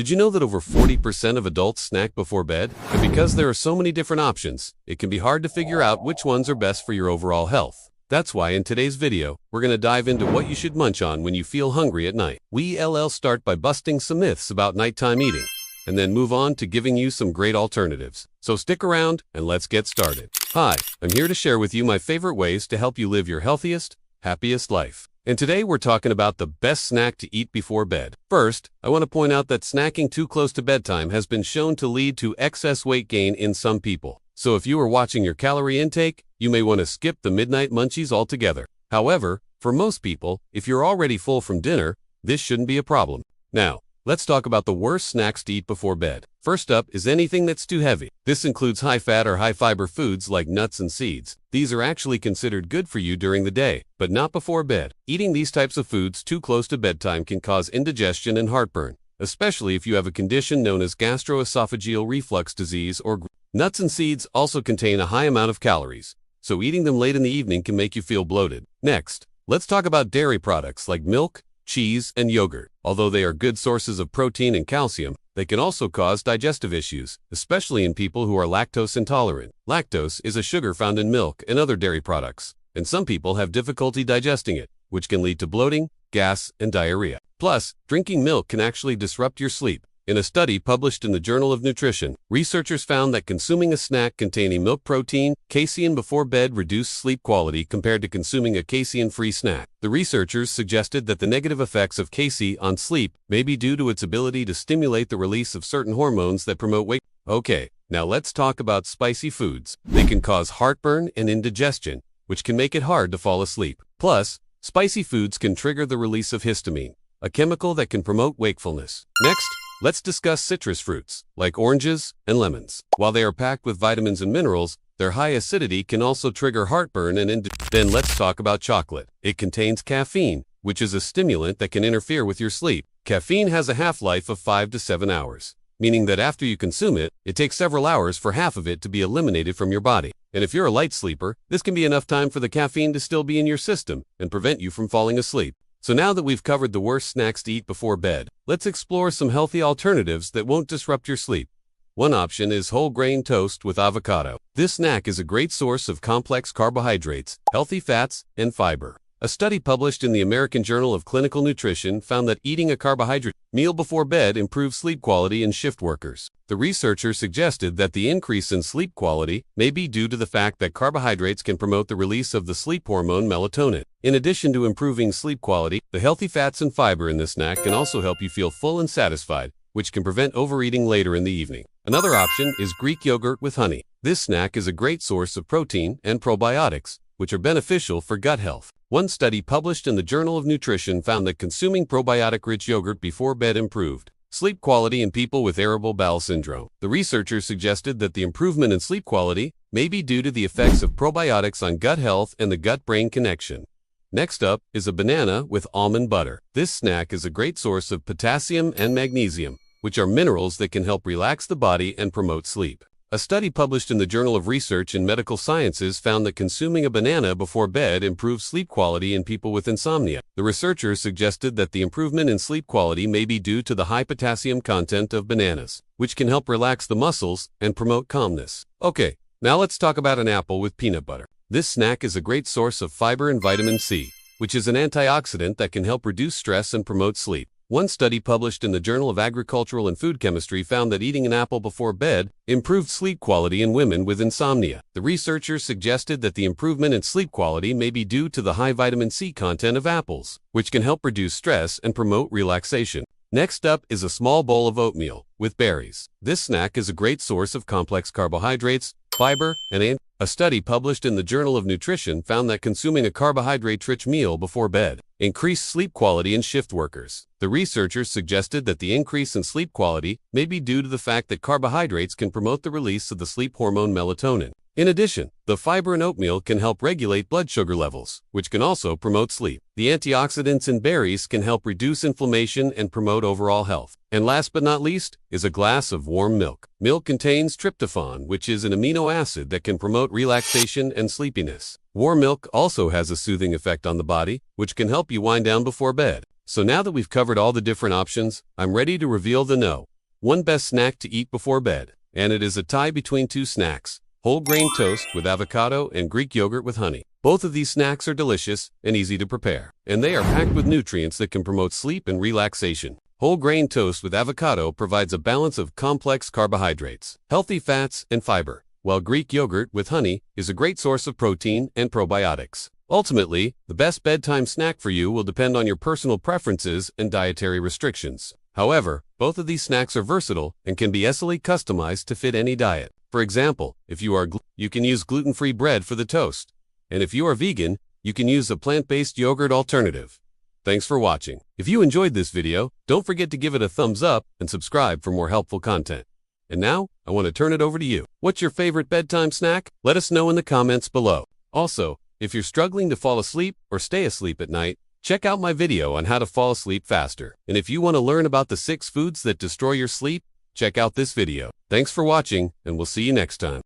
Did you know that over 40% of adults snack before bed? And because there are so many different options, it can be hard to figure out which ones are best for your overall health. That's why in today's video, we're going to dive into what you should munch on when you feel hungry at night. We'll start by busting some myths about nighttime eating, and then move on to giving you some great alternatives. So stick around and let's get started. Hi, I'm here to share with you my favorite ways to help you live your healthiest, happiest life. And today we're talking about the best snack to eat before bed. First, I want to point out that snacking too close to bedtime has been shown to lead to excess weight gain in some people. So if you are watching your calorie intake, you may want to skip the midnight munchies altogether. However, for most people, if you're already full from dinner, this shouldn't be a problem. Now, let's talk about the worst snacks to eat before bed. First up is anything that's too heavy. This includes high-fat or high-fiber foods like nuts and seeds. These are actually considered good for you during the day, but not before bed. Eating these types of foods too close to bedtime can cause indigestion and heartburn, especially if you have a condition known as gastroesophageal reflux disease or nuts and seeds also contain a high amount of calories, so eating them late in the evening can make you feel bloated. Next, let's talk about dairy products like milk, cheese, and yogurt. Although they are good sources of protein and calcium, they can also cause digestive issues, especially in people who are lactose intolerant. Lactose is a sugar found in milk and other dairy products, and some people have difficulty digesting it, which can lead to bloating, gas, and diarrhea. Plus, drinking milk can actually disrupt your sleep. In a study published in the Journal of Nutrition, researchers found that consuming a snack containing milk protein, casein before bed reduced sleep quality compared to consuming a casein-free snack. The researchers suggested that the negative effects of casein on sleep may be due to its ability to stimulate the release of certain hormones that promote weight. Okay, now let's talk about spicy foods. They can cause heartburn and indigestion, which can make it hard to fall asleep. Plus, spicy foods can trigger the release of histamine, a chemical that can promote wakefulness. Next, let's discuss citrus fruits, like oranges and lemons. While they are packed with vitamins and minerals, their high acidity can also trigger heartburn and Then let's talk about chocolate. It contains caffeine, which is a stimulant that can interfere with your sleep. Caffeine has a half-life of 5 to 7 hours, meaning that after you consume it, it takes several hours for half of it to be eliminated from your body. And if you're a light sleeper, this can be enough time for the caffeine to still be in your system and prevent you from falling asleep. So now that we've covered the worst snacks to eat before bed, let's explore some healthy alternatives that won't disrupt your sleep. One option is whole grain toast with avocado. This snack is a great source of complex carbohydrates, healthy fats, and fiber. A study published in the American Journal of Clinical Nutrition found that eating a carbohydrate meal before bed improves sleep quality in shift workers. The researcher suggested that the increase in sleep quality may be due to the fact that carbohydrates can promote the release of the sleep hormone melatonin. In addition to improving sleep quality, the healthy fats and fiber in this snack can also help you feel full and satisfied, which can prevent overeating later in the evening. Another option is Greek yogurt with honey. This snack is a great source of protein and probiotics, which are beneficial for gut health. One study published in the Journal of Nutrition found that consuming probiotic-rich yogurt before bed improved sleep quality in people with irritable bowel syndrome. The researchers suggested that the improvement in sleep quality may be due to the effects of probiotics on gut health and the gut-brain connection. Next up is a banana with almond butter. This snack is a great source of potassium and magnesium, which are minerals that can help relax the body and promote sleep. A study published in the Journal of Research in Medical Sciences found that consuming a banana before bed improves sleep quality in people with insomnia. The researchers suggested that the improvement in sleep quality may be due to the high potassium content of bananas, which can help relax the muscles and promote calmness. Okay, now let's talk about an apple with peanut butter. This snack is a great source of fiber and vitamin C, which is an antioxidant that can help reduce stress and promote sleep. One study published in the Journal of Agricultural and Food Chemistry found that eating an apple before bed improved sleep quality in women with insomnia. The researchers suggested that the improvement in sleep quality may be due to the high vitamin C content of apples, which can help reduce stress and promote relaxation. Next up is a small bowl of oatmeal with berries. This snack is a great source of complex carbohydrates, fiber, and a study published in the Journal of Nutrition found that consuming a carbohydrate-rich meal before bed increased sleep quality in shift workers. The researchers suggested that the increase in sleep quality may be due to the fact that carbohydrates can promote the release of the sleep hormone melatonin. In addition, the fiber in oatmeal can help regulate blood sugar levels, which can also promote sleep. The antioxidants in berries can help reduce inflammation and promote overall health. And last but not least is a glass of warm milk. Milk contains tryptophan, which is an amino acid that can promote relaxation and sleepiness. Warm milk also has a soothing effect on the body, which can help you wind down before bed. So now that we've covered all the different options, I'm ready to reveal the one best snack to eat before bed. And it is a tie between two snacks: whole grain toast with avocado and Greek yogurt with honey. Both of these snacks are delicious and easy to prepare, and they are packed with nutrients that can promote sleep and relaxation. Whole grain toast with avocado provides a balance of complex carbohydrates, healthy fats, and fiber, while Greek yogurt with honey is a great source of protein and probiotics. Ultimately, the best bedtime snack for you will depend on your personal preferences and dietary restrictions. However, both of these snacks are versatile and can be easily customized to fit any diet. For example, if you are you can use gluten-free bread for the toast. And if you are vegan, you can use a plant-based yogurt alternative. Thanks for watching. If you enjoyed this video, don't forget to give it a thumbs up and subscribe for more helpful content. And now, I want to turn it over to you. What's your favorite bedtime snack? Let us know in the comments below. Also, if you're struggling to fall asleep or stay asleep at night, check out my video on how to fall asleep faster. And if you want to learn about the 6 foods that destroy your sleep, check out this video. Thanks for watching, and we'll see you next time.